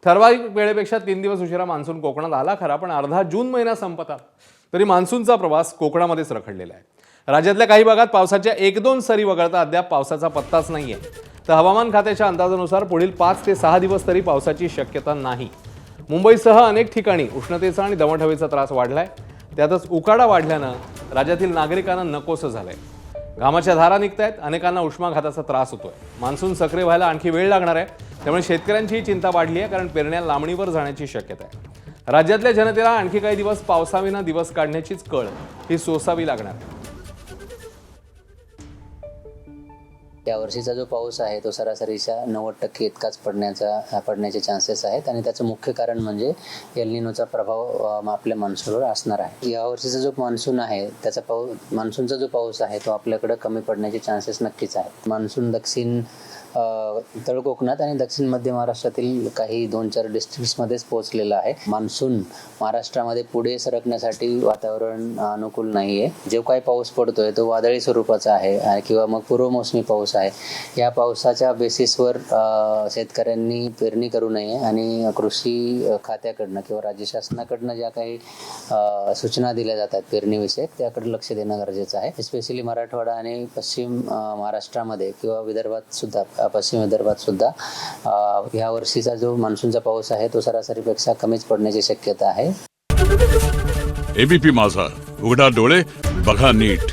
ठराविक वेळेपेक्षा 3 दिवस उशिरा मान्सून कोकणात आला खरा, पण अर्धा जून महिना संपत आला तरी मान्सूनचा प्रवास कोकणामध्येच रखडलेला आहे। राज्यातल्या काही भागात पावसाच्या 1-2 सरी वगळता अद्याप पावसाचा पत्ताच नाहीये। तर हवामान खात्याच्या अंदाजानुसार पुढील 5 ते 6 दिवस तरी पावसाची शक्यता नाही। मुंबईसह अनेक ठिकाणी उष्णतेचा आणि दमट हवेचा त्रास वाढलाय। त्यातच उकाडा वाढल्यानं राज्यातील नागरिकांना नकोसं झालंय। घामाच्या धारा निघतायत, अनेकांना उष्माघाताचा त्रास होतोय। मान्सून सक्रिय व्हायला आणखी वेळ लागणार आहे, त्यामुळे शेतकऱ्यांची चिंता वाढली आहे, कारण पेरण्या लांबणीवर जाण्याची शक्यता आहे। राज्यातल्या जनतेला आणखी काही दिवस पावसाविना दिवस काढण्याचीच कळ ही सोसावी लागणार आहे। या वर्षीचा जो पाऊस आहे तो सरासरीच्या 90% इतकाच पडण्याचे चान्सेस आहेत आणि त्याचं मुख्य कारण म्हणजे एल निनोचा प्रभाव आपल्या मान्सूनवर असणार आहे। या वर्षीचा जो मान्सून आहे त्याचा मान्सूनचा जो पाऊस आहे तो आपल्याकडे कमी पडण्याचे चान्सेस नक्कीच आहेत। मान्सून दक्षिण तळ कोकणात आणि दक्षिण मध्य महाराष्ट्रातील काही 2-4 डिस्ट्रिक्ट्समध्येच पोहोचलेला आहे। मान्सून महाराष्ट्रामध्ये पुढे सरकण्यासाठी वातावरण अनुकूल नाहीये। जो काही पाऊस पडतोय तो वादळी स्वरूपाचा आहे किंवा मग पूर्वमोसमी पाऊस आहे। या पावसाच्या बेसिसवर शेतकऱ्यांनी पेरणी करू नये आणि कृषी खात्याकडनं किंवा राज्य शासनाकडनं ज्या काही सूचना दिल्या जातात पेरणीविषयक त्याकडे लक्ष देणं गरजेचं आहे। स्पेशली मराठवाडा आणि पश्चिम महाराष्ट्रामध्ये किंवा विदर्भात सुद्धा पश्चिम विदर्भात सुद्धा या वर्षीचा जो मान्सूनचा पाऊस आहे तो सरासरीपेक्षा कमीच पडण्याची शक्यता आहे। एबीपी माझा, उघडा डोळे बघा नीट।